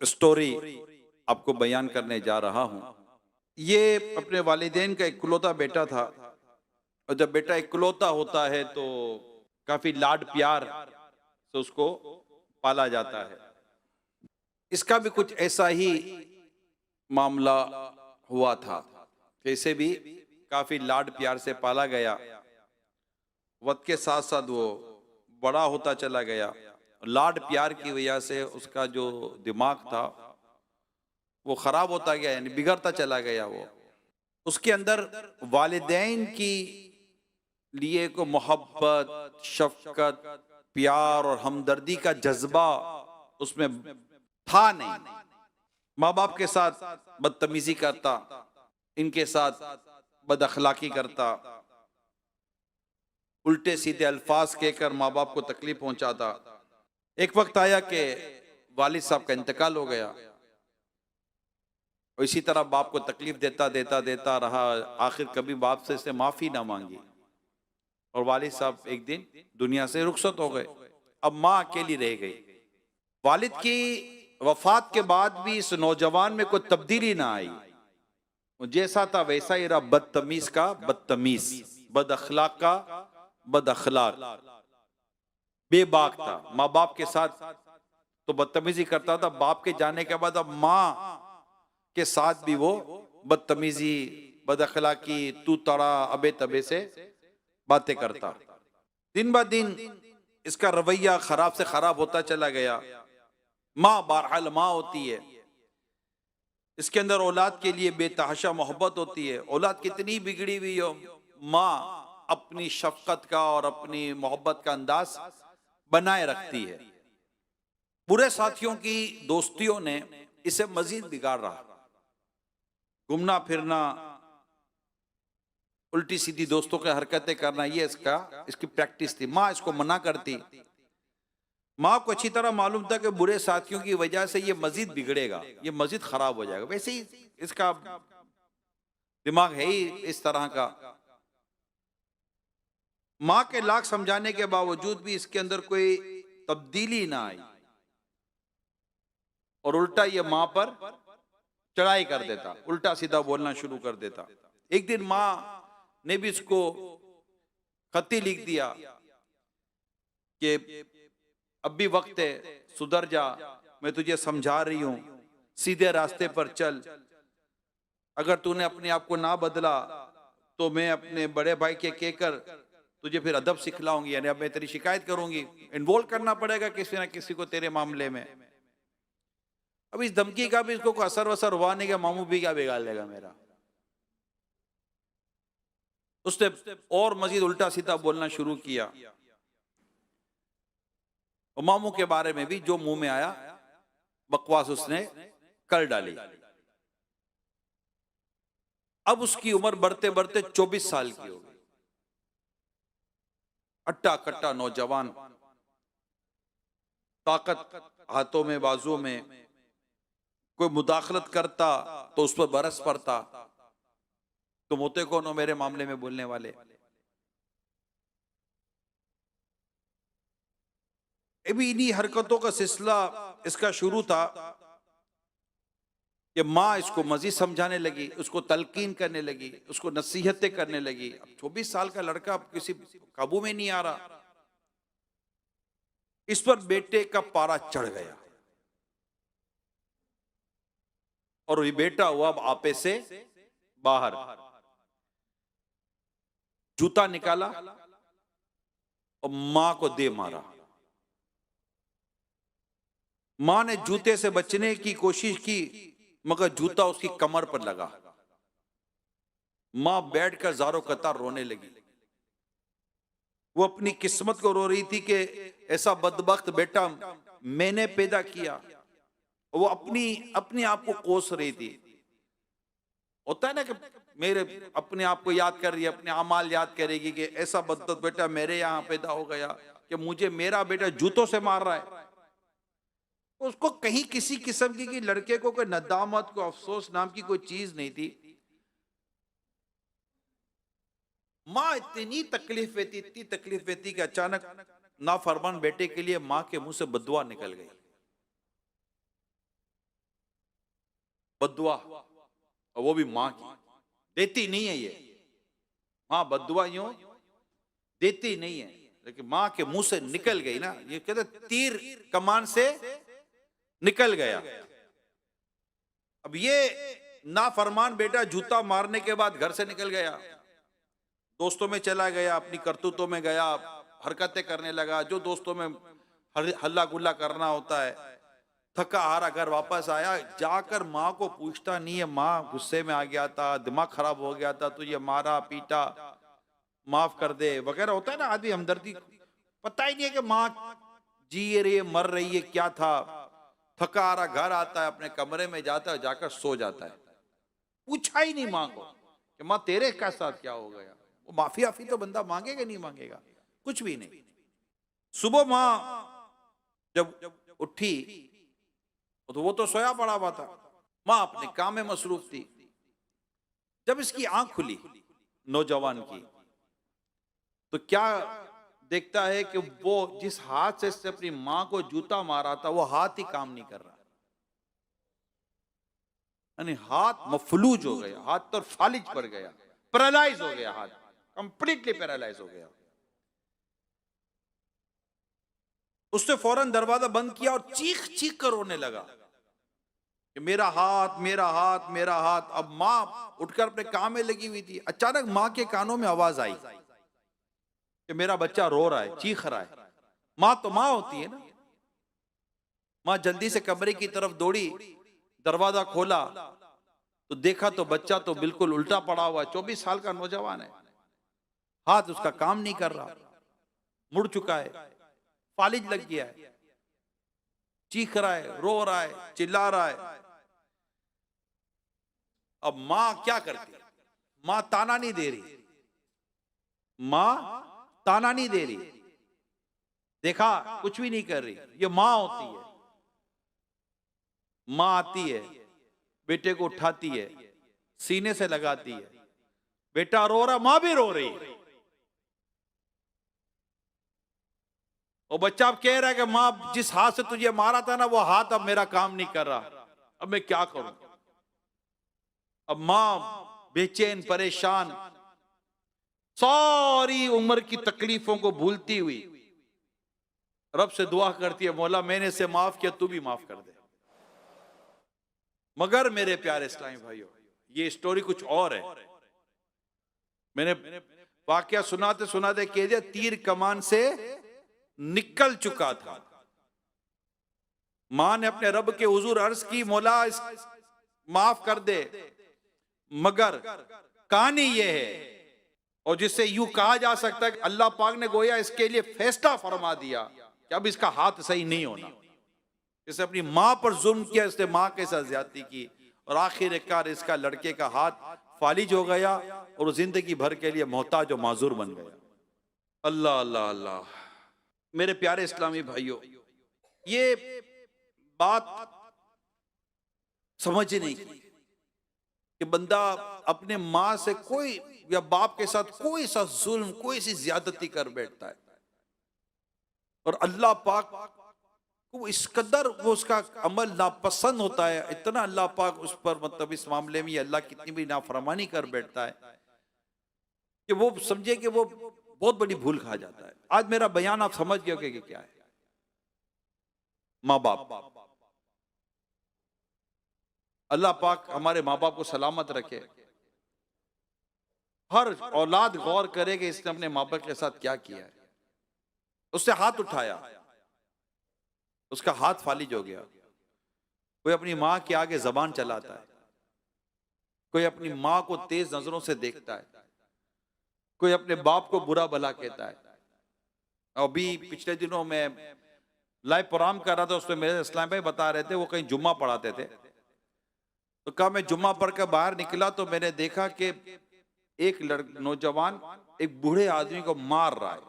Story आपको बयान करने जा रहा हूं। ये अपने वालिदैन का इकलौता बेटा था और जब बेटा इकलौता होता है तो काफी लाड प्यार से उसको पाला जाता है। इसका भी कुछ ऐसा ही मामला हुआ था। इसे भी काफी लाड प्यार से पाला गया। वक्त के साथ साथ वो बड़ा होता चला गया। लाड प्यार की वजह से उसका जो दिमाग था वो खराब होता गया, यानी बिगड़ता चला गया। वो उसके अंदर वालिदैन की लिए को मोहब्बत, शफकत, प्यार और हमदर्दी का जज्बा उसमें था नहीं। माँ बाप के साथ बदतमीजी करता, इनके साथ बद अखलाकी करता, उल्टे सीधे अल्फाज कहकर माँ बाप को तकलीफ पहुंचाता। एक वक्त आया कि वालिद साहब का इंतकाल हो गया और इसी तरह बाप को तकलीफ देता देता देता रहा। आखिर कभी बाप से इसने माफी ना मांगी और वालिद साहब एक दिन दुनिया से रुखसत हो गए। अब माँ अकेली रह गई। वालिद की वफात के बाद भी इस नौजवान में कोई तब्दीली ना आई। वो जैसा था वैसा ही रहा, बदतमीज का बदतमीज, बद अखलाक का बद अखलाक, बेबाक था। माँ बाप के साथ तो बदतमीजी करता था, बाप के जाने के बाद अब माँ के साथ भी वो बदतमीजी, बद अखलाकी, तू तड़ा, अबे तबे से बातें करता। दिन ब दिन इसका रवैया खराब से खराब होता चला गया। माँ बहरहाल माँ होती है, इसके अंदर औलाद के लिए बेतहाशा मोहब्बत होती है। औलाद कितनी बिगड़ी हुई हो, माँ अपनी शफकत का और अपनी मोहब्बत का अंदाज बनाए रखती है। बुरे साथियों की दोस्तियों ने इसे मजीद बिगाड़ रहा। घूमना फिरना, उल्टी सीधी दोस्तों की हरकतें करना, ये इसकी प्रैक्टिस थी। माँ इसको मना करती। माँ को अच्छी तरह मालूम था कि बुरे साथियों की वजह से ये मजीद बिगड़ेगा, ये मजीद खराब हो जाएगा। वैसे ही इसका दिमाग है ही इस तरह का। माँ के लाख समझाने के बावजूद भी इसके अंदर कोई तब्दीली ना आई और उल्टा ये माँ पर चढ़ाई कर देता, उल्टा सीधा बोलना शुरू कर देता। एक दिन माँ ने भी इसको खत्ती लिख दिया कि अब भी वक्त है, सुधर जा, मैं तुझे समझा रही हूं, सीधे रास्ते पर चल। अगर तूने अपने आप को ना बदला तो मैं अपने बड़े भाई के कहकर तुझे फिर अदब सिखलाऊंगी, यानी अब मैं तेरी शिकायत करूंगी, इन्वॉल्व करना पड़ेगा किसी ना किसी को तेरे मामले में। अब इस धमकी का भी इसको कोई असर वसर हुआ नहीं, मामू भी क्या बिगाड़ लेगा मेरा। उसने और मजीद उल्टा सीधा बोलना शुरू किया और मामू के बारे में भी जो मुंह में आया बकवास उसने कर डाली। अब उसकी उम्र बढ़ते बढ़ते 24 साल की हो गई। अट्टा कट्टा नौजवान, ताकत हाथों में बाजुओं में, कोई मुदाखलत करता तो उस पर बरस पड़ता। तुम होते कौन हो मेरे मामले में बोलने वाले। अभी इन्हीं हरकतों का सिलसिला इसका शुरू था कि माँ इसको मजीद समझाने लगी, उसको तलकीन करने लगी, उसको नसीहतें करने लगी। अब 24 साल का लड़का अब किसी काबू में नहीं आ रहा। इस पर बेटे का पारा चढ़ गया और ये बेटा हुआ अब आपे से बाहर। जूता निकाला और मां को दे मारा। मां ने जूते से बचने की कोशिश की मगर जूता उसकी कमर पर लगा। मां बैठकर ज़ारो कतार रोने लगी। वो अपनी किस्मत को रो रही थी कि ऐसा बदबख्त बेटा मैंने पैदा किया। वो अपनी अपने आप को कोस रही थी। होता है ना कि मेरे अपने आप को याद कर रही है, अपने अमाल याद करेगी कि ऐसा बदबख्त बेटा मेरे यहाँ पैदा हो गया कि मुझे मेरा बेटा जूतों से मार रहा है। उसको कहीं किसी किस्म की कि लड़के को कोई नदामत, को अफसोस नाम की कोई चीज नहीं थी। माँ इतनी तकलीफ देती, इतनी तकलीफ देती कि अचानक नाफरमान बेटे के लिए माँ के मुंह से बदुआ निकल गई। बद्दुआ, और वो भी माँ की। देती नहीं है ये माँ, बद्दुआ यूं देती नहीं है, लेकिन माँ के मुंह से निकल गई ना, ये कहते तीर कमान से निकल गया। अब ये नाफरमान बेटा जूता मारने के बाद घर से निकल गया, दोस्तों में चला गया, अपनी करतूतों में गया, हरकतें करने लगा जो दोस्तों में हल्ला गुल्ला करना होता है। थका हारा घर वापस आया, जाकर माँ को पूछता नहीं है, माँ गुस्से में आ गया था, दिमाग खराब हो गया था, तुझे मारा पीटा, माफ कर दे वगैरह होता है ना आदमी हमदर्दी। पता ही नहीं है कि माँ जी रही है मर रही है क्या था। थका हारा घर आता है, अपने कमरे में जाता है, जाकर सो जाता है। पूछा ही नहीं माँ को कि माँ तेरे का साथ क्या हो गया। वो माफी आफी तो बंदा मांगेगा नहीं मांगेगा, कुछ भी नहीं। सुबह माँ जब उठी तो वो तो सोया पड़ा हुआ था, माँ अपने काम में मसरूफ थी। जब इसकी आंख खुली नौजवान की, तो क्या देखता है कि वो जिस हाथ से इसने अपनी माँ को जूता मारा था वो हाथ ही काम नहीं कर रहा, यानी हाथ मफलूज हो गया, हाथ तो फालिज पड़ गया, पैरालाइज हो गया, हाथ कंप्लीटली पैरालाइज हो गया। उसने फौरन दरवाजा बंद किया और चीख चीख कर रोने लगा कि मेरा हाथ मेरा हाथ मेरा हाथ। अब माँ उठकर अपने काम में लगी हुई थी, अचानक माँ के कानों में आवाज आई कि मेरा बच्चा रो रहा है, चीख रहा है। माँ तो माँ होती है ना। माँ जल्दी से कमरे की तरफ दौड़ी, दरवाजा खोला तो देखा तो बच्चा तो बिल्कुल उल्टा पड़ा हुआ है, 24 साल का नौजवान है, हाथ उसका काम नहीं कर रहा, मुड़ चुका है, फालिज लग गया है, चीख रहा है, रो रहा है, चिल्ला रहा है। अब माँ क्या करती, माँ ताना नहीं दे रही, माँ ताना नहीं दे रही, देखा कुछ भी नहीं कर रही, ये माँ होती है। माँ आती है, बेटे को उठाती है, सीने से लगाती है, बेटा रो रहा, माँ भी रो रही है। और बच्चा अब कह रहा है कि माँ जिस हाथ से तुझे मारा था ना वो हाथ अब मेरा काम नहीं कर रहा, अब मैं क्या करूं। अब माँ बेचैन परेशान सारी उम्र की तकलीफों को भूलती हुई रब से दुआ करती है, मौला मैंने इसे माफ किया, तू भी माफ कर दे। मगर मेरे प्यारे इस्लामी भाइयों, ये स्टोरी कुछ और है। मैंने वाकया सुनाते सुनाते कह दिया, तीर कमान से निकल चुका था। मां ने अपने रब के हुजूर अर्ज की, मौला माफ कर दे, मगर कहानी यह है, और जिससे यूं कहा जा सकता है कि अल्लाह पाक ने गोया इसके लिए फैसला फरमा दिया कि अब इसका हाथ सही नहीं होना। इसने अपनी मां पर जुल्म किया, इसने मां के साथ ज्यादती की, और आखिरकार इसका लड़के का हाथ फालिज हो गया और जिंदगी भर के लिए मोहताज और माजूर बन गया। अल्लाह अल्लाह अल्लाह। मेरे प्यारे इस्लामी भाइयों, ये बात समझने की कि बंदा अपने माँ से कोई या बाप के साथ कोई सा जुल्म, कोई सी ज्यादती कर बैठता है, और अल्लाह पाक को इस कदर वो उसका अमल नापसंद होता है, इतना अल्लाह पाक उस पर मतलब इस मामले में अल्लाह कितनी भी नाफरमानी कर बैठता है कि वो समझे कि वो बहुत बड़ी भूल खा जाता है। आज मेरा बयान आप समझ गए कि क्या है। माँ बाप, अल्लाह पाक हमारे माँ बाप को सलामत रखे। हर औलाद गौर करे कि इसने अपने माँ बाप के साथ क्या किया है। उससे हाथ उठाया, उसका हाथ फालिज हो गया। कोई अपनी माँ के आगे जबान चलाता है, कोई अपनी माँ को तेज नजरों से देखता है, कोई अपने बाप को बुरा भला कहता है। अभी पिछले दिनों में लाइव प्रोग्राम कर रहा था, उसमें मेरे इस्लाम भाई बता रहे थे, वो कहीं जुम्मा पढ़ाते थे, तो कहा मैं जुम्मा पढ़ कर बाहर निकला तो मैंने देखा कि एक नौजवान एक बूढ़े आदमी को मार रहा है,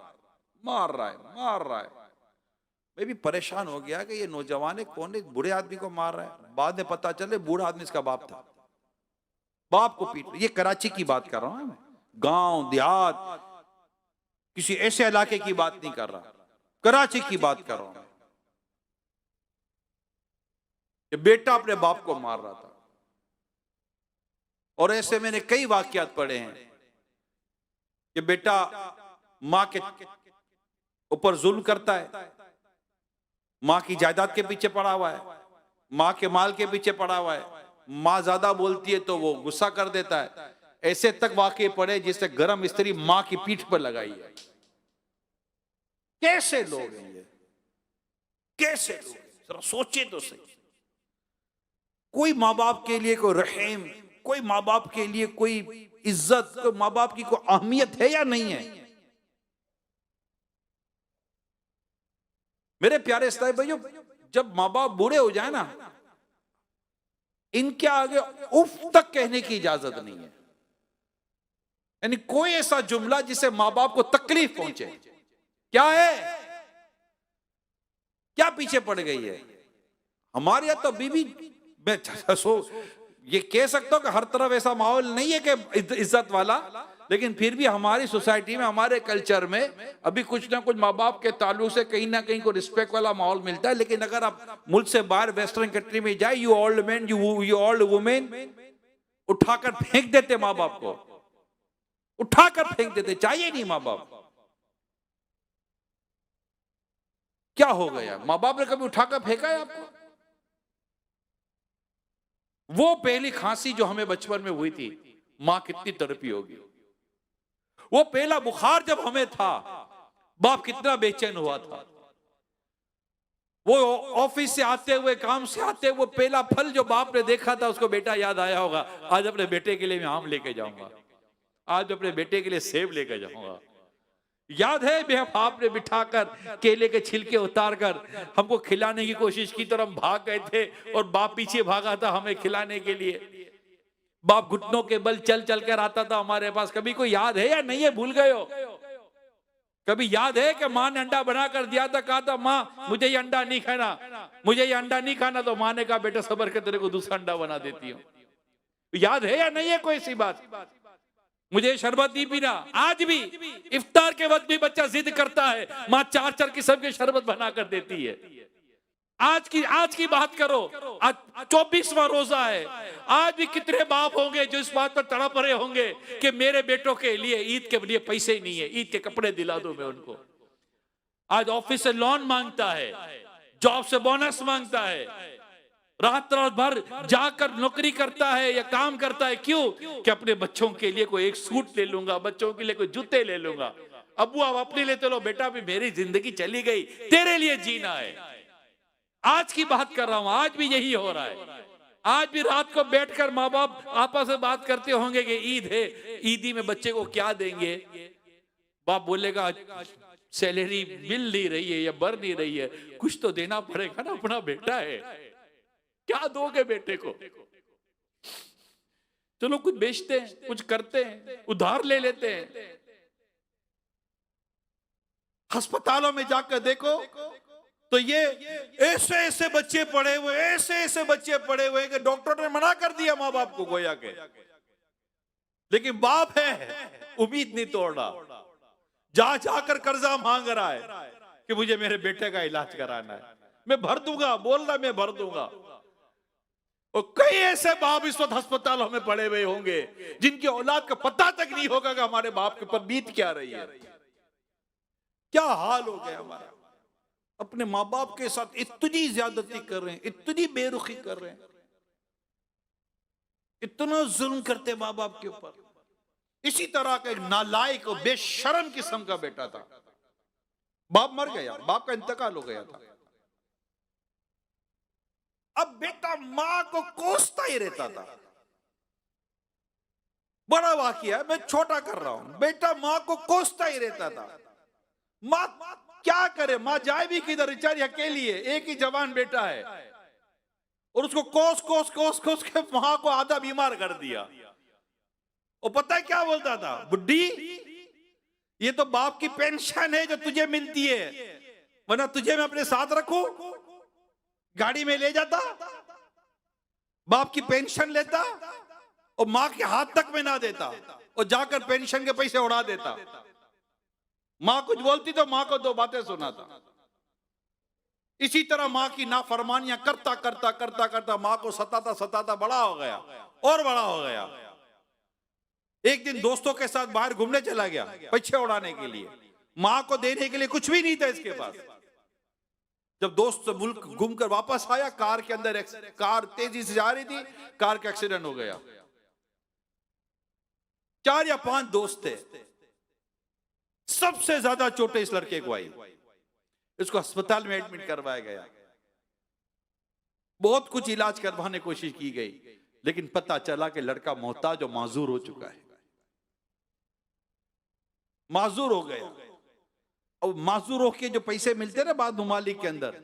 मार रहा है, मार रहा है। मैं भी परेशान हो गया कि ये नौजवान है, कौन एक बूढ़े आदमी को मार रहा है। बाद में पता चले बूढ़ा आदमी इसका बाप था, बाप को पीट। ये कराची की बात कर रहा हूं मैं, गांव देहात किसी ऐसे इलाके की बात नहीं कर रहा, कराची की बात कर रहा हूं। ये बेटा अपने बाप को मार रहा था। और ऐसे मैंने कई वाकयात पढ़े हैं कि बेटा माँ के ऊपर जुल्म करता है, माँ की जायदाद के पीछे पड़ा हुआ है, माँ के माल के पीछे पड़ा हुआ है, माँ ज्यादा बोलती है तो वो गुस्सा कर देता है। ऐसे तक वाकये पड़े जिससे गरम स्त्री माँ की पीठ पर लगाई है। कैसे लोग हैं ये, कैसे लोग, जरा सोचे तो सही। कोई माँ बाप के लिए कोई रहम, कोई माँ बाप के लिए कोई इज्जत, कोई माँ बाप की कोई अहमियत है या नहीं है? मेरे प्यारे इस्लामी भाइयों, जब माँ बाप बूढ़े हो जाए ना, इनके आगे उफ तक कहने की इजाजत नहीं है। यानी कोई ऐसा जुमला जिसे माँ बाप को तकलीफ पहुंचे, क्या है, क्या पीछे पड़ गई है? हमारे यहां तो बीबी, मैं ये कह सकता हूं कि हर तरफ ऐसा माहौल नहीं है कि इज्जत वाला, लेकिन फिर भी हमारी सोसाइटी में, हमारे कल्चर में अभी कुछ ना कुछ माँ बाप के ताल्लुक से कहीं ना कहीं को रिस्पेक्ट वाला माहौल मिलता है। लेकिन अगर आप मुल्क से बाहर वेस्टर्न कंट्री में जाए, you old man, you old women, उठाकर फेंक देते माँ बाप को, उठाकर फेंक देते, चाहिए नहीं माँ बाप। क्या हो गया? माँ बाप ने कभी उठाकर फेंका है आपको? वो पहली खांसी जो हमें बचपन में हुई थी, मां कितनी तड़पी होगी। वो पहला बुखार जब हमें था, बाप कितना बेचैन हुआ था। वो ऑफिस से आते हुए, काम से आते हुए, वो पहला फल जो बाप ने देखा था, उसको बेटा याद आया होगा, आज अपने बेटे के लिए मैं आम लेके जाऊंगा, आज अपने बेटे के लिए सेब लेके जाऊंगा। याद है बाप ने बिठाकर केले के छिलके उतार कर हमको खिलाने की कोशिश की, तो हम भाग गए थे और बाप पीछे भागा था हमें खिलाने के लिए। बाप घुटनों के बल चल चल कर आता था हमारे पास। कभी कोई याद है या नहीं है? भूल गए हो? कभी याद है कि माँ ने अंडा बना कर दिया था, कहा था माँ मुझे ये अंडा नहीं खाना, मुझे ये अंडा नहीं खाना, तो माँ ने कहा बेटा सबर के तेरे को दूसरा अंडा बना देती हूँ। याद है या नहीं है कोई ऐसी बात? मुझे शरबत नहीं पीना। आज भी इफ्तार के वक्त भी बच्चा जिद करता है, माँ 4-4 किस्म के शरबत बना कर देती है। आज की बात करो, आज 24वां रोजा है, आज भी कितने बाप होंगे जो इस बात पर तड़प रहे होंगे कि मेरे बेटों के लिए ईद के लिए पैसे ही नहीं है, ईद के कपड़े दिला दो मैं उनको। आज ऑफिस से लोन मांगता है, जॉब से बोनस मांगता है, रात भर जाकर नौकरी करता है या काम करता है। क्यों? कि अपने बच्चों के लिए कोई एक सूट ले लूंगा, बच्चों के लिए कोई जूते ले लूंगा। अब्बू आप अपने लिए तो लो, बेटा भी मेरी जिंदगी चली गई, तेरे लिए जीना है। आज की बात कर रहा हूं, आज भी यही हो रहा है। आज भी रात को बैठकर माँ बाप आपस में बात करते होंगे कि ईद है, ईदी में बच्चे को क्या देंगे। बाप बोलेगा सैलरी मिल नहीं रही है या बढ़ नहीं रही है, कुछ तो देना पड़ेगा ना, अपना बेटा है, क्या दोगे बेटे को? चलो कुछ बेचते हैं, कुछ करते हैं, उधार ले लेते हैं। अस्पतालों में जाकर देखो तो ये ऐसे ऐसे बच्चे पड़े हुए, ऐसे ऐसे बच्चे पड़े हुए कि डॉक्टर ने मना कर दिया माँ बाप को गोया के, लेकिन बाप है उम्मीद नहीं तोड़ रहा, जाकर कर्जा मांग रहा है कि मुझे मेरे बेटे का इलाज कराना है, मैं भर दूंगा, बोल रहा मैं भर दूंगा। और कई ऐसे बाप इस वक्त अस्पतालों में पड़े हुए होंगे जिनकी औलाद का पता तक नहीं होगा कि हमारे बाप के पर बीत क्या रही है। क्या हाल हो गया हमारा, अपने माँ बाप के साथ इतनी ज्यादती कर रहे हैं, इतनी बेरुखी कर रहे हैं, इतना जुल्म करते माँ बाप के ऊपर। इसी तरह का एक नालायक और बेशर्म किस्म का बेटा था, बाप मर गया, बाप का इंतकाल हो गया था। अब बेटा मां को कोसता ही रहता था। बड़ा वाकया है, मैं छोटा कर रहा हूं। बेटा मां को कोसता ही रहता था। मां क्या करे, मां जाए भी किधर, बेचारी अकेली है, एक ही जवान बेटा है, और उसको कोस कोस कोस कोस के मां को आधा बीमार कर दिया। और पता है क्या बोलता था, बुड्ढी ये तो बाप की पेंशन है जो तुझे मिलती है, वरना तुझे मैं अपने साथ रखूं, गाड़ी में ले जाता, बाप की पेंशन लेता और मां के हाथ तक में ना देता और जाकर पेंशन के पैसे उड़ा देता। मां कुछ बोलती तो मां को दो बातें सुनाता। इसी तरह मां की नाफरमानियां करता करता करता करता मां को सताता सताता बड़ा हो गया और बड़ा हो गया। एक दिन दोस्तों के साथ बाहर घूमने चला गया पीछे उड़ाने के लिए, मां को देने के लिए कुछ भी नहीं था इसके पास। जब दोस्त मुल्क घूमकर वापस आया, कार के अंदर कार तेजी से जा रही थी, कार का एक्सीडेंट हो गया। 4 या 5 दोस्त थे, सबसे ज्यादा चोटें इस लड़के को आई। इसको अस्पताल में एडमिट करवाया गया, बहुत कुछ इलाज करवाने की कोशिश की गई, लेकिन पता चला कि लड़का मोहताज और माजूर हो चुका है, माजूर हो गया। और माजूर होके जो पैसे मिलते हैं ना बाद ममालिक के अंदर,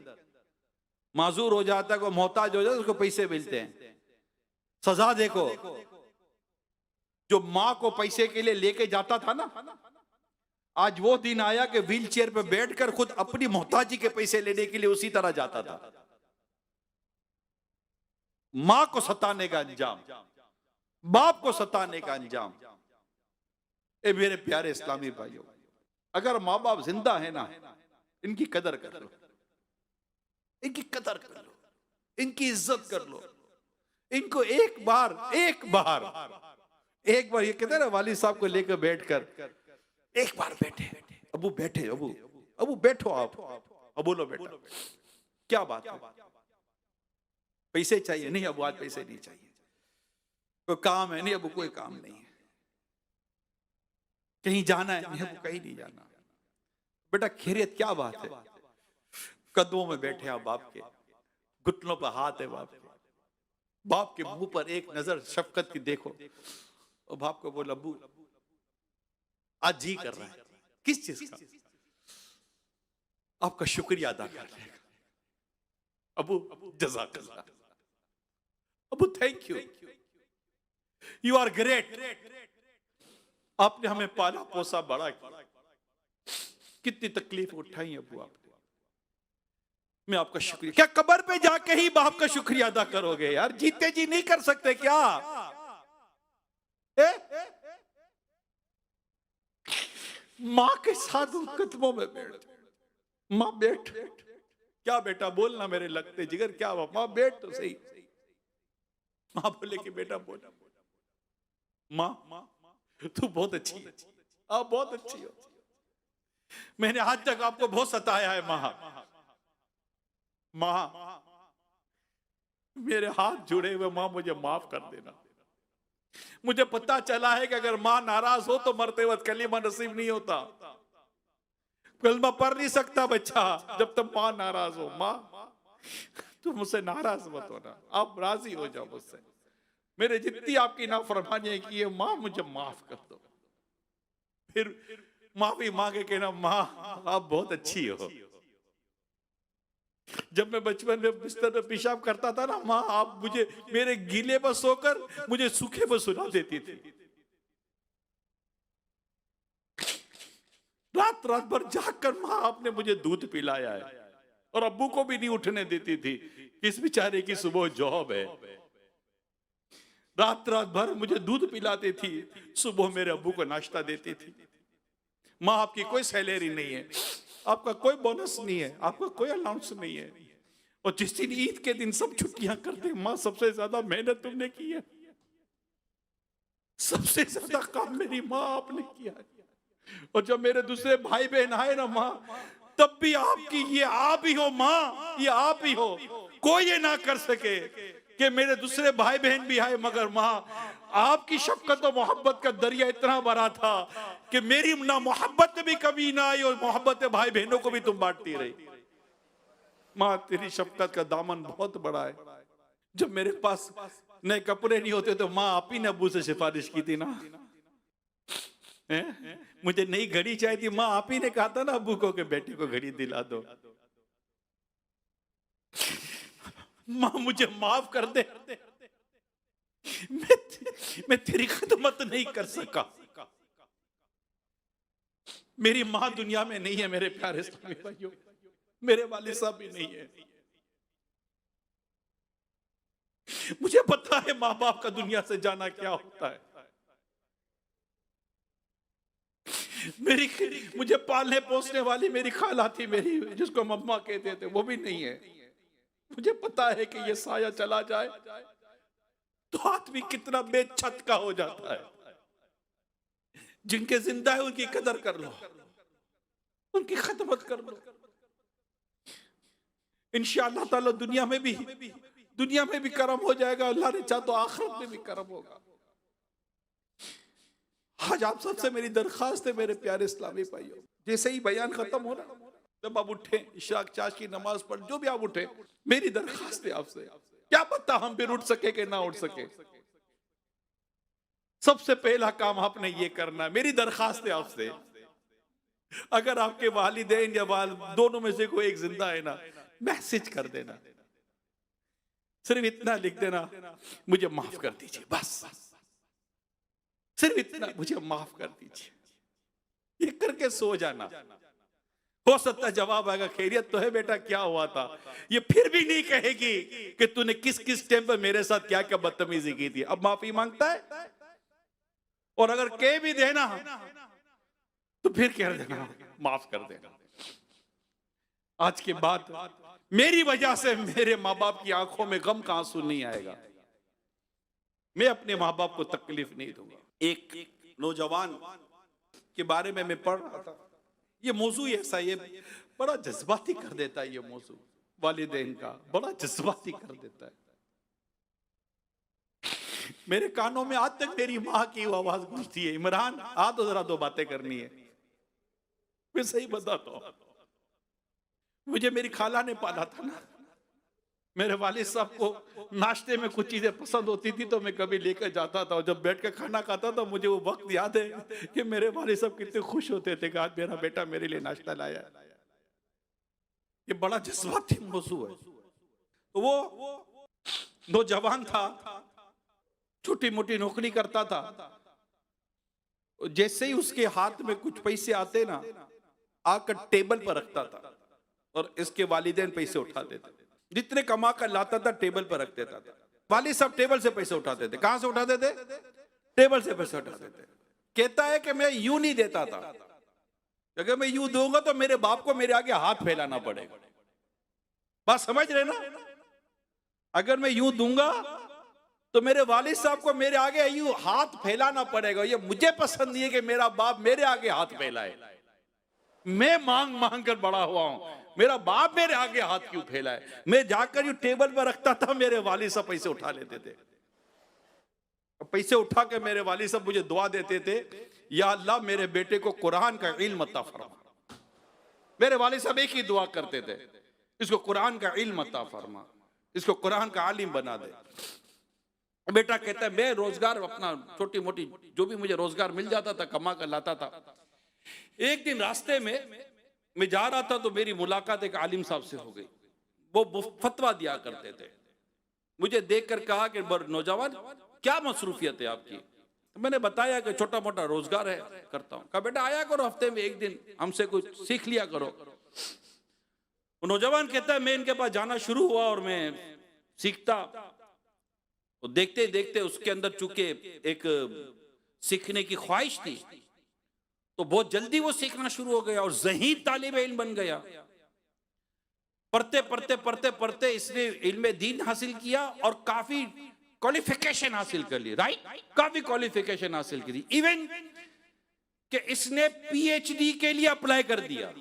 माजूर हो जाता है, मोहताज हो जाता है, उसको पैसे मिलते हैं। सजा देखो, जो मां को पैसे के लिए लेके जाता था ना, आज वो दिन आया कि व्हील चेयर पे बैठकर खुद अपनी मोहताजी के पैसे लेने के लिए उसी तरह जाता था। मां को सताने का अंजाम, बाप को सताने का अंजाम। ए मेरे प्यारे इस्लामी भाइयों, अगर माँ बाप जिंदा है ना, इनकी कदर कर लो, इनकी कदर कर लो, इनकी इज्जत कर लो। इनको एक बार ये कहते हैं ना, वालिद साहब को लेकर बैठकर एक बार बैठे, अबू बैठे, अबू बैठो, आप बोलो बेटा क्या बात है, पैसे चाहिए? नहीं अबू आज पैसे नहीं चाहिए। कोई काम है? नहीं अबू कोई काम नहीं है। कहीं जाना है? नहीं अबू कहीं नहीं जाना। बेटा खैरियत? क्या बात है? कदमों में बैठे आप बाप के, घुटनों पर हाथ है बाप के, बाप के मुंह पर एक नजर शफकत की देखो, और बाप को बोल अबू आज जी कर रहा है, किस चीज का? आपका शुक्रिया अदा कर रहे हैं। अबू जज़ाकल्लाह, Abu thank you are great, आपने हमें पाला पोसा बड़ा किया, कितनी तकलीफ उठाई अबू आपने, मैं आपका शुक्रिया। क्या कब्र पे जाके ही बाप का शुक्रिया अदा करोगे यार? जीते जी नहीं कर सकते क्या? मां के साथ उन कदमों में बैठ, मां बैठ, क्या बेटा बोलना मेरे लगते जिगर, क्या हुआ? मां बैठ तो सही। मां बोले कि बेटा बोल, मां तू बहुत अच्छी है, आप बहुत अच्छी हो, मैंने आज तक आपको बहुत सताया है मां, मेरे हाथ जुड़े हुए, मां मुझे माफ कर देना। मुझे पता चला है कि अगर मां नाराज हो तो मरते वक्त कलीमा नसीब नहीं होता, कलमा पढ़ नहीं सकता बच्चा जब तक मां नाराज हो। मां तुम मुझसे नाराज मत होना, आप राजी हो जाओ मुझसे, मेरे जितनी आपकी नाफरमानी की है मां मुझे माफ कर दो। फिर माफी मांगे के ना, मां आप बहुत अच्छी हो। जब मैं बचपन में बिस्तर में पेशाब करता था ना, मां आप मुझे मेरे गीले पर सोकर मुझे सूखे पर सुला देती थी। रात भर जागकर मां आपने मुझे दूध पिलाया है, और अब्बू को भी नहीं उठने देती थी, किस बेचारे की सुबह जॉब है। रात भर मुझे दूध पिलाती थी, सुबह मेरे अब्बू को नाश्ता देती थी। मां आपकी कोई सैलरी नहीं है, आपका कोई बोनस नहीं है, आपका कोई अलाउंस नहीं है, और जिस दिन ईद के दिन सब छुट्टियां करते, मां सबसे ज्यादा मेहनत तुमने की है, सबसे ज्यादा काम मेरी मां आपने किया है। और जब मेरे दूसरे भाई बहन आए ना मां, तब भी आपकी, ये आप ही हो मां, ये आप ही हो, कोई ये ना कर सके कि मेरे दूसरे भाई बहन भी आए, मगर मां आपकी शफकत और मोहब्बत का दरिया इतना बड़ा था कि मेरी ना मोहब्बत भी कभी ना आई, और मोहब्बत भाई बहनों को भी तुम बांटती रही। मां तेरी शफकत का दामन बहुत बड़ा है। जब मेरे पास नए कपड़े नहीं होते तो मां आप ही ने अब्बू से सिफारिश की थी ना, मुझे नई घड़ी चाहिए थी, मां आप ही ने कहा था ना अब्बू को कि बेटे को घड़ी दिला दो। मां मुझे माफ कर दे, मैं तेरी खिदमत नहीं कर सका। मेरी मां दुनिया में नहीं है मेरे प्यारे इस्लामी भाइयों, मेरे वालिद साहब भी नहीं है। मुझे पता है मां बाप का दुनिया से जाना क्या होता है। मुझे पालने पोसने वाली मेरी खाला थी, मेरी जिसको मम्मा कहते थे, वो भी नहीं है। मुझे पता है कि ये साया चला जाए तो आदमी कितना बेछत का हो जाता है। जिनके जिंदा है उनकी कदर कर लो, उनकी खिदमत कर लो। इंशाअल्लाह ताला दुनिया में भी करम हो जाएगा, अल्लाह ने चाहा तो आखिरत में भी करम होगा। आज आप सबसे मेरी दरखास्त है मेरे प्यारे इस्लामी भाइयों, जैसे ही बयान खत्म हो रहा, जब आप उठे इशाक चाश की नमाज पढ़, जो भी आप उठे, मेरी दरखास्त है आपसे, क्या पता हम फिर उठ सके कि ना उठ सके, सबसे पहला काम आपने ये करना है। मेरी दरखास्त है आपसे, अगर आपके वालिदैन या दोनों में से कोई एक जिंदा है ना, मैसेज कर देना, सिर्फ इतना लिख देना, मुझे माफ कर दीजिए, बस सिर्फ इतना, मुझे माफ कर दीजिए, ये करके सो जाना। हो सकता है जवाब आएगा, खैरियत तो है बेटा, क्या हुआ था। ये फिर भी नहीं कहेगी कि तूने किस किस टाइम पर मेरे साथ क्या क्या बदतमीजी की थी। अब माफी मांगता है, और अगर कह भी देना तो फिर कह देना माफ कर देना। आज के बाद मेरी वजह से मेरे माँ बाप की आंखों में गम का आंसू नहीं आएगा, मैं अपने माँ बाप को तकलीफ नहीं दूंगा। एक नौजवान के बारे में मैं पढ़ रहा था, ये मौजू ऐसा, ये बड़ा जज्बाती कर देता है, ये मौजू वालिदैन का बड़ा जज्बाती कर देता है। मेरे कानों में आज तक मेरी माँ की आवाज गूंजती है, इमरान आ तो जरा दो बातें करनी है। मैं सही बताता हूं, मुझे मेरी खाला ने पाला था ना, मेरे वालिद साहब को नाश्ते में कुछ चीजें पसंद होती थी तो मैं कभी लेकर जाता था, और जब बैठ कर खाना खाता था मुझे वो वक्त याद है कि मेरे वालिद साहब कितने खुश होते थे कि आज मेरा बेटा मेरे लिए नाश्ता लाया। ये बड़ा जज्बाती मौजू है। तो वो नौजवान था, छोटी मोटी नौकरी करता था, जैसे ही उसके हाथ में कुछ पैसे आते ना, आकर टेबल पर रखता था और इसके वालिदैन पैसे उठाते थे, जितने कमा कर लाता था टेबल पर रख देता था। वालिद साहब टेबल से पैसे उठाते थे। कहां से उठाते थे? टेबल से पैसे उठाते थे। कहता है कि मैं यूं नहीं देता था, अगर मैं यूं दूंगा तो मेरे बाप को मेरे आगे हाथ फैलाना पड़ेगा। बात समझ रहे ना? अगर मैं यूं दूंगा तो मेरे वालिद साहब को मेरे आगे यूं हाथ फैलाना पड़ेगा। ये मुझे पसंद नहीं है कि मेरा बाप मेरे आगे हाथ फैलाए। मैं मांग मांग कर बड़ा हुआ हूं, मेरा बाप मेरे आगे हाथ क्यों फैलाए। मैं जाकर यूं टेबल पर रखता था, मेरे वालिद साहब पैसे उठा लेते थे। पैसे उठा के मेरे वालिद साहब मुझे दुआ देते थे, या अल्लाह मेरे बेटे को कुरान का इल्म अता फरमा। मेरे वालिद साहब एक ही दुआ करते थे, इसको कुरान का इल्म अता फरमा, इसको कुरान का आलिम बना दे। बेटा कहता है मैं रोजगार अपना छोटी मोटी जो भी मुझे रोजगार मिल जाता था कमा कर लाता था। एक दिन रास्ते में मैं जा रहा था तो मेरी मुलाकात एक आलिम साहब से हो गई। वो फतवा दिया करते थे। मुझे देखकर कहा कि नौजवान क्या मसरूफियत है आपकी। तो मैंने बताया कि छोटा मोटा रोजगार है करता हूं। कहा बेटा आया करो हफ्ते में एक दिन, हमसे कुछ सीख लिया करो। वो नौजवान कहता है मैं इनके पास जाना शुरू हुआ और मैं सीखता, तो देखते देखते उसके अंदर चूंकि एक सीखने की ख्वाहिश थी तो बहुत जल्दी वो सीखना शुरू हो गया और ज़हीद तालिब इल्म बन गया। पढ़ते पढ़ते पढ़ते पढ़ते इसने इल्म दीन हासिल किया और काफी क्वालिफिकेशन हासिल कर ली। राइट, काफी क्वालिफिकेशन हासिल की। इवन कि इसने पीएचडी के लिए अप्लाई कर दिया।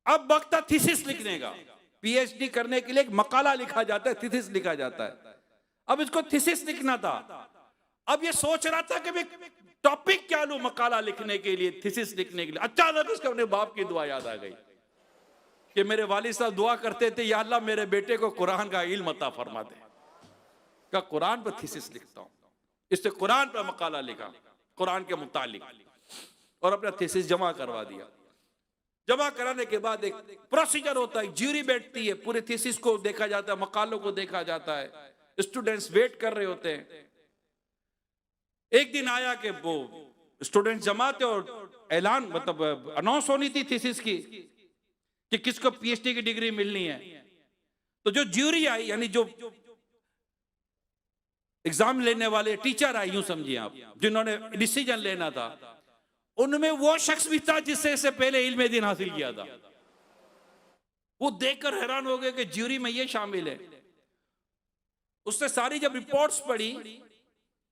अब वक्त था थीसिस लिखने का। पीएचडी करने के लिए एक मकाला लिखा जाता है, थीसिस लिखा जाता है। अब इसको थीसिस लिखना था। अब ये सोच रहा था कि मैं टॉपिक क्या लूं मकाला लिखने के लिए, थीसिस लिखने के लिए। अचानक इसको अपने बाप की दुआ याद आ गई कि मेरे वालिद साहब दुआ करते थे या अल्लाह मेरे बेटे को कुरान का इल्म अता फरमा दे। का कुरान पर थीसिस लिखता हूं। इसने कुरान पर मकाला लिखा कुरान के मुतालिक और अपना थीसिस जमा करवा दिया। जमा कराने के बाद एक प्रोसीजर होता है, ज्यूरी बैठती है, पूरे थीसिस को देखा जाता है, मकालों को देखा जाता है, स्टूडेंट्स वेट कर रहे होते हैं। एक दिन आया कि वो स्टूडेंट्स जमा थे और ऐलान मतलब अनाउंस होनी थी थीसिस की कि किसको पीएचडी की डिग्री मिलनी है। तो जो ज्यूरी आई यानी जो एग्जाम लेने वाले टीचर आए, यूं समझिए आप, जिन्होंने डिसीजन लेना था, उनमें वो शख्स भी था जिससे इससे पहले इल्म दीन हासिल किया था। वो देखकर हैरान हो गए कि ज्यूरी में ये शामिल है। उसने सारी जब रिपोर्ट्स पढ़ी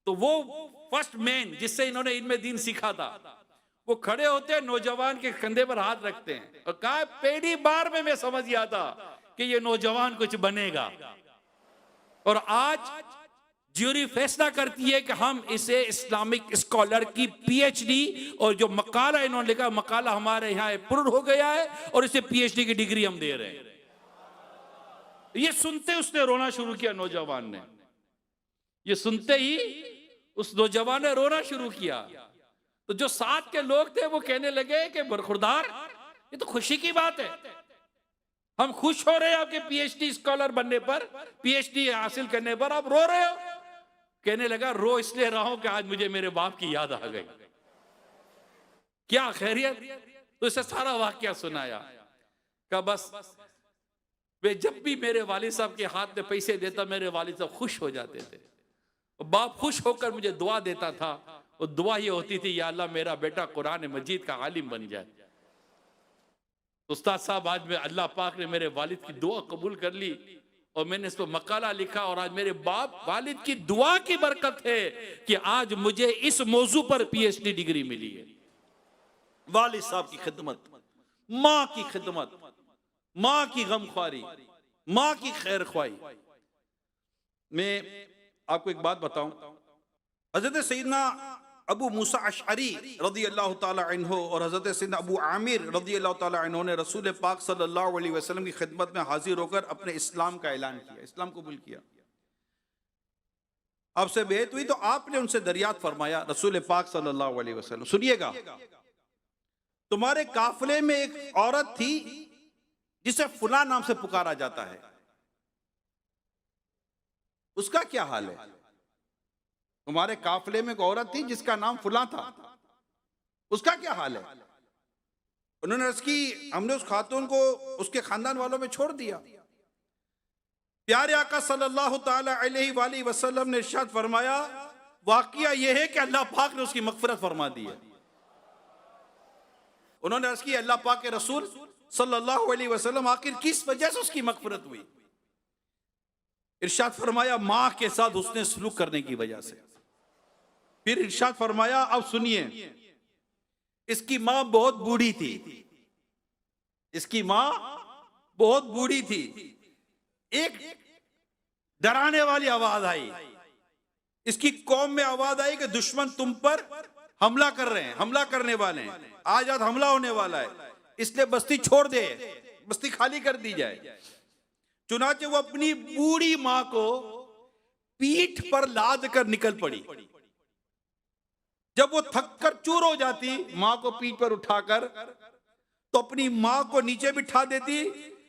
तो वो फर्स्ट मैन जिससे इन्होंने इनमें दीन सीखा था, वो खड़े होते हैं, नौजवान के कंधे पर हाथ रखते हैं और कहा पहली बार में मैं समझ गया था कि ये नौजवान कुछ बनेगा। और आज ज्यूरी फैसला करती है कि हम इसे इस्लामिक स्कॉलर की पीएचडी, और जो मकाला इन्होंने लिखा, मकाला हमारे यहाँ अप्रूव हो गया है और इसे पीएचडी की डिग्री हम दे रहे हैं। ये सुनते उसने रोना शुरू किया, नौजवान ने। ये सुनते ही उस नौजवान ने रोना शुरू किया। तो जो साथ के लोग थे वो कहने लगे कि बरखुरदार, ये तो खुशी की बात है, हम खुश हो रहे हैं आपके पीएचडी स्कॉलर बनने पर, पीएचडी हासिल करने पर, आप रो रहे हो। कहने लगा रो इसलिए रहा हूं कि आज मुझे मेरे बाप की याद आ गई। क्या खैरियत? तो इसे सारा वाकया सुनाया। कहा बस वे जब भी मेरे वालिद साहब के हाथ में पैसे देता, मेरे वालिद साहब खुश हो जाते थे। बाप खुश होकर मुझे दुआ देता था, और दुआ ये होती थी, या अल्लाह मेरा बेटा कुरान मजीद का आलिम बन जाए। उस्ताद साहब, आज मैं अल्लाह पाक ने मेरे वालिद की दुआ कबूल कर ली और मैंने इस पर मकाला लिखा, और आज मेरे बाप वालिद की दुआ की बरकत है कि आज मुझे इस मौजू पर पीएचडी डिग्री मिली है। वालिद साहब की खिदमत, माँ की खिदमत, माँ की गमख्वारी, माँ की खैर ख्वाही। मैं आपको एक बात बताऊं, हजरत सैयदना अबू मूसा अशअरी रज़ी अल्लाह ताला अन्हु और हजरत सैयदना अबू आमिर रज़ी अल्लाह ताला अन्हु ने रसूल पाक सल्लल्लाहु अलैहि वसल्लम की खिदमत में हाजिर होकर अपने इस्लाम का ऐलान किया, इस्लाम कबूल किया। आपसे बेत हुई तो आपने उनसे दरियात फरमाया, रसूल पाक सल्लल्लाहु अलैहि वसल्लम सुनिएगा, तुम्हारे काफिले में एक औरत थी जिसे फुला नाम से पुकारा जाता है, उसका क्या हाल है? तुम्हारे काफिले में एक औरत थी जिसका नाम फुला था, उसका क्या हाल है? उन्होंने अर्ज की, हमने उस खातून को उसके खानदान वालों में छोड़ दिया। प्यारे आका सल्लल्लाहु ताला अलैहि वसल्लम ने इरशाद फरमाया, वाकया यह है कि अल्लाह पाक ने उसकी मगफिरत फरमा दी है। उन्होंने अर्ज की, अल्लाह पाक के रसूल सल्लल्लाहु अलैहि वसल्लम, आखिर किस वजह से उसकी मगफिरत हुई? इरशाद फरमाया, माँ के साथ उसने सलूक करने की वजह से। फिर इरशाद फरमाया, अब सुनिए, इसकी माँ बहुत बूढ़ी थी, इसकी माँ बहुत बूढ़ी थी। एक डराने वाली आवाज आई, इसकी कौम में आवाज आई कि दुश्मन तुम पर हमला कर रहे हैं, हमला करने वाले हैं, आज आज हमला होने वाला है, इसलिए बस्ती छोड़ दे, बस्ती खाली कर दी जाए। चुनाचे वो अपनी बूढ़ी मां को पीठ पर लाद कर निकल पड़ी। जब वो थक कर चूर हो जाती, मां को पीठ पर उठाकर, तो अपनी मां को नीचे बिठा देती,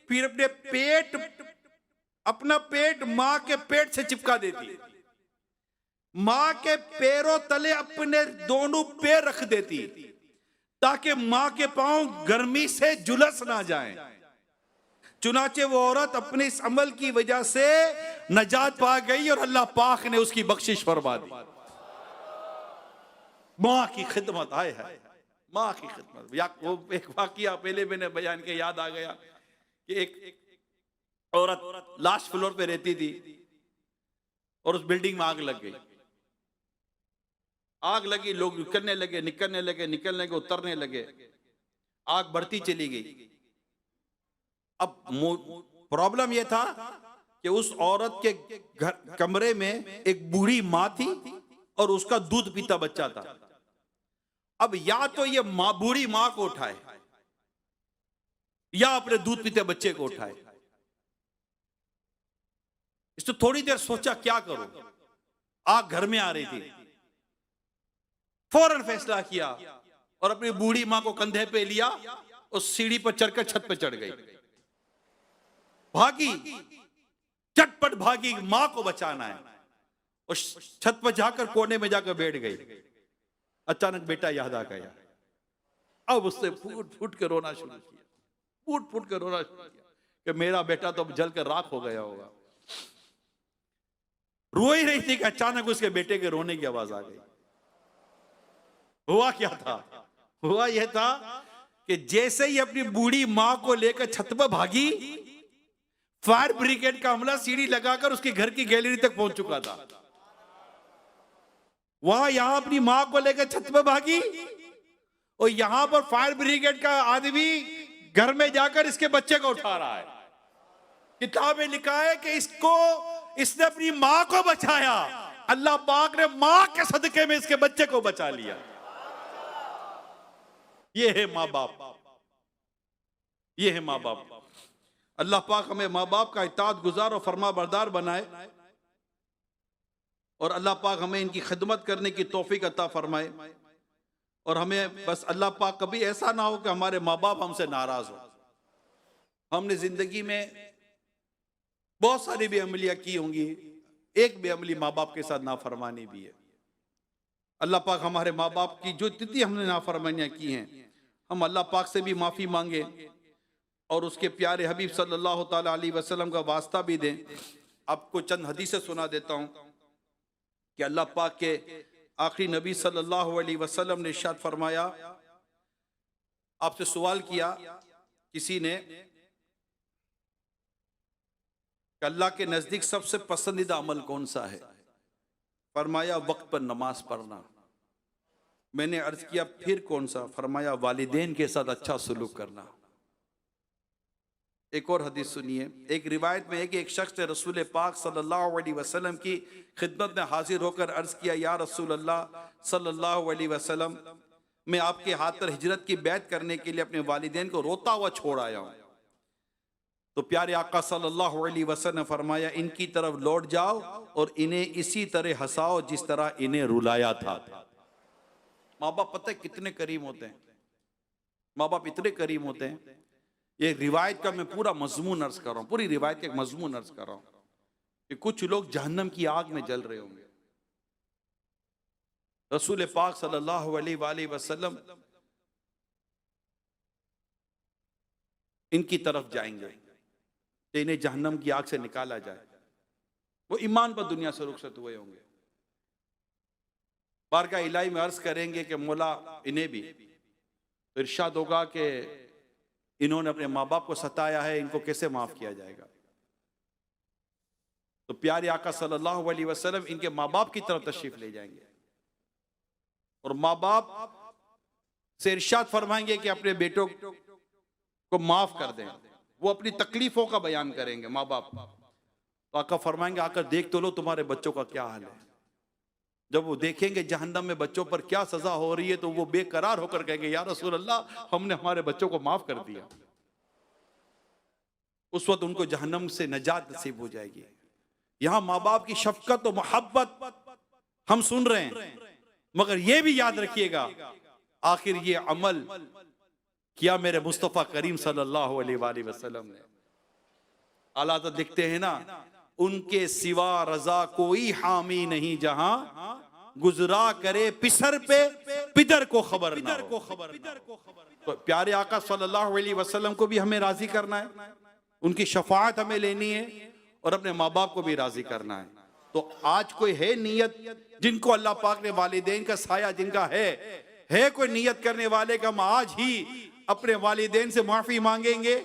फिर अपना पेट मां के पेट से चिपका देती, मां के पैरों तले अपने दोनों पैर रख देती ताकि मां के पांव गर्मी से झुलस ना जाएं। चुनाचे वो औरत अपने इस अमल की वजह से नजात पा गई और अल्लाह पाक ने उसकी बख्शिश फरमा दी। मां की खिदमत आए है, मां की खिदमत। या वो एक वाकया पहले मैंने बयान के याद आ गया कि एक औरत लास्ट फ्लोर पे रहती थी और उस बिल्डिंग में आग लग गई। आग लगी, लोग निकलने लगे, निकलने लगे, उतरने लगे, आग बढ़ती चली गई। अब प्रॉब्लम यह था कि उस औरत के घर कमरे में एक बूढ़ी मां थी और उसका दूध पीता बच्चा था। अब या तो ये बूढ़ी मां को उठाए या अपने दूध पीते बच्चे को उठाए। इसने थोड़ी देर सोचा क्या करूं, आग घर में आ रही थी। फौरन फैसला किया और अपनी बूढ़ी मां को कंधे पे लिया और सीढ़ी पर चढ़कर छत पे चढ़ गई। भागी, चटपट भागी, मां को बचाना है, और छत पर जाकर कोने में जाकर बैठ गई। अचानक बेटा याद आ गया। अब उसने फूट फूट के रोना शुरू किया, फूट फूट के रोना शुरू किया कि मेरा बेटा तो अब जलकर राख हो गया होगा। रो ही रही थी कि अचानक उसके बेटे के रोने की आवाज आ गई। हुआ क्या था? हुआ यह था कि जैसे ही अपनी बूढ़ी मां को लेकर छत पर भागी, फायर ब्रिगेड का अमला सीढ़ी लगाकर उसके घर की गैलरी तक पहुंच चुका था। वहां यहां अपनी मां को लेकर छत पे भागी, और यहां पर फायर ब्रिगेड का आदमी घर में जाकर इसके बच्चे को उठा रहा है। किताब में लिखा है कि इसने अपनी मां को बचाया, अल्लाह पाक ने मां के सदके में इसके बच्चे को बचा लिया। ये है मां बाप, ये है मां बाप। अल्लाह पाक हमें मां बाप का इताअत गुजार और फरमा बरदार बनाए, और अल्लाह पाक हमें इनकी खिदमत करने की तौफीक अता फरमाए। और हमें बस अल्लाह पाक कभी ऐसा ना हो कि हमारे माँ बाप हमसे नाराज हो। हमने जिंदगी में बहुत सारी बेअमलियां की होंगी, एक बेअमली माँ बाप के साथ नाफरमानी भी है। अल्लाह पाक हमारे माँ बाप की जो जितनी हमने नाफरमानियां की हैं, हम अल्लाह पाक से भी माफ़ी मांगे और उसके प्यारे हबीब सल्लल्लाहु ताला अलैहि वसल्लम का वास्ता भी दें। आपको चंद हदीसें सुना देता हूँ कि अल्लाह पाक के आखिरी नबी सल्लल्लाहु अलैहि वसल्लम ने इरशाद फरमाया, आपसे सवाल किया किसी ने कि अल्लाह के नजदीक सबसे पसंदीदा अमल कौन सा है? फरमाया वक्त पर नमाज पढ़ना। मैंने अर्ज किया फिर कौन सा? फरमाया वालिदैन के साथ अच्छा सलूक करना। एक और हदीस सुनिए। एक रिवायत में है कि एक शख्स ने रसूल पाक सल्लल्लाहु अलैहि वसल्लम की खिदमत में हाजिर होकर अर्ज किया, या रसूल अल्लाह सल्लल्लाहु अलैहि वसल्लम, मैं आपके हाथ पर हिजरत की बैत करने के लिए अपने वालिदैन को रोता हुआ छोड़ आया हूँ। तो प्यारे आका सल्लल्लाहु अलैहि वसल्लम ने फरमाया, इनकी तरफ लौट जाओ और इन्हें इसी तरह हंसाओ जिस तरह इन्हें रुलाया था। माँ बाप पता है कितने करीम होते हैं, माँ बाप इतने करीम होते हैं। ये रिवायत का मैं पूरा मजमून अर्ज कर रहा हूँ, पूरी रिवायत का एक मजमून अर्ज कर रहा हूँ कि कुछ लोग जहन्नम की आग में जल रहे होंगे। रसूल पाक सल्लल्लाहु अलैहि वसल्लम इनकी तरफ जाएंगे तो इन्हें जहन्नम की आग से निकाला जाए। वो ईमान पर दुनिया से रुखसत हुए होंगे, बारगाह इलाही में अर्ज करेंगे कि मौला इन्हें भी। तो इरशाद होगा कि इन्होंने अपने माँ बाप को सताया है, इनको कैसे माफ किया जाएगा? तो प्यारे आका सल्लल्लाहु अलैहि वसल्लम इनके माँ बाप की तरफ तशरीफ ले जाएंगे और माँ बाप से इरशाद फरमाएंगे कि अपने बेटों को माफ कर दें। वो अपनी तकलीफों का बयान करेंगे माँ बाप। तो आका फरमाएंगे, आकर देख तो लो तुम्हारे बच्चों का क्या हाल है। जब वो देखेंगे जहन्नम में बच्चों पर क्या सजा हो रही है, तो वो बेकरार होकर कहेंगे, या रसूल अल्लाह, हमने हमारे बच्चों को माफ कर दिया। उस वक्त उनको जहन्नम से नजात नसीब हो जाएगी। यहां माँ बाप की शफकत और मोहब्बत हम सुन रहे हैं, मगर ये भी याद रखिएगा आखिर ये अमल किया मेरे मुस्तफ़ा करीम सल्लल्लाहु अलैहि वसल्लम ने। आला तो दिखते हैं ना, उनके सिवा रजा कोई हामी नहीं, जहां गुजरा करे पिसर पे पिदर को खबर ना हो। तो प्यारे आका सल्लल्लाहु अलैहि वसल्लम को भी हमें राजी करना है, उनकी शफाअत हमें लेनी है और अपने माँ बाप को भी राजी करना है। तो आज कोई है नियत जिनको अल्लाह पाक ने वालिदैन का साया जिनका है कोई नियत करने वाले का हम आज ही अपने वालिदैन से माफी मांगेंगे?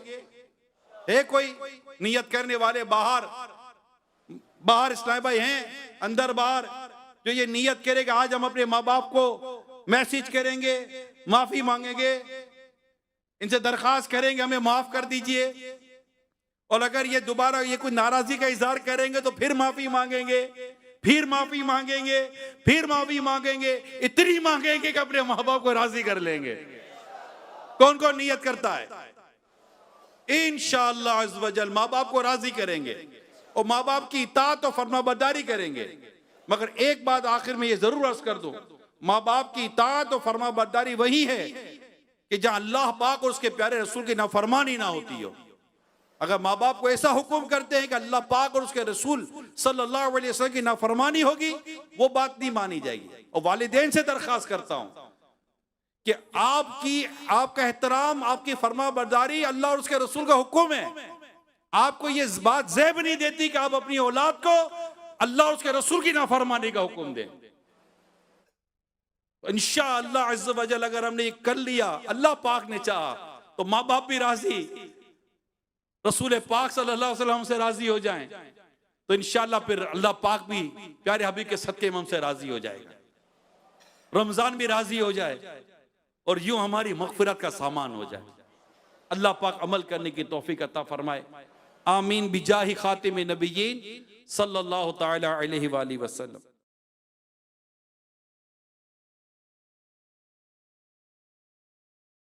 है कोई नियत करने वाले बाहर इस्लाम भाई हैं, अंदर बाहर, जो ये नियत करेगा आज हम अपने माँ बाप को मैसेज करेंगे, माफी मांगेंगे, इनसे दरखास्त करेंगे हमें माफ कर दीजिए, और अगर ये दोबारा ये कोई नाराजगी का इजहार करेंगे तो फिर माफी मांगेंगे, फिर माफी मांगेंगे, फिर माफी मांगेंगे, इतनी मांगेंगे कि अपने माँ बाप को राजी कर लेंगे। कौन कौन नियत करता है? इंशाअल्लाह अज़्ज़ व जल माँ बाप को राजी करेंगे और माँ बाप की इताअत और फरमाबरदारी करेंगे। मगर एक बात आखिर में ये जरूर अर्ज कर दूं, माँ बाप की इताअत और फरमाबरदारी वही है कि जहां अल्लाह पाक और उसके प्यारे रसूल की नाफरमानी ना होती हो। अगर माँ बाप को ऐसा हुक्म करते हैं कि अल्लाह पाक और उसके रसूल सल्लल्लाहु अलैहि वसल्लम की नाफरमानी होगी, वो बात नहीं मानी जाएगी। और वालिदैन से दरखास्त करता हूं कि आपका एहतराम, आपकी फरमाबरदारी अल्लाह और उसके रसूल का हुक्म है। आपको ये बात ज़ेब नहीं देती कि आप अपनी औलाद को अल्लाह और उसके रसूल की नाफरमानी का हुक्म दें। इंशाअल्लाह अज़्ज़ व जल अगर हमने ये कर लिया, अल्लाह पाक ने चाहा तो माँ बाप भी राजी, रसूल पाक सल्लल्लाहु अलैहि वसल्लम से राजी हो जाएं, तो इंशाअल्लाह फिर अल्लाह पाक भी प्यारे हबीब के सदके में हमसे राजी हो जाएगा। रमजान भी राजी हो जाए और यूं हमारी मगफिरत का सामान हो जाए। अल्लाह पाक अमल करने की तौफीक अता फरमाए। आमीन बिजाहि खातिम नबिय्यीन सल्लल्लाहु तआला अलैहि वसल्लम।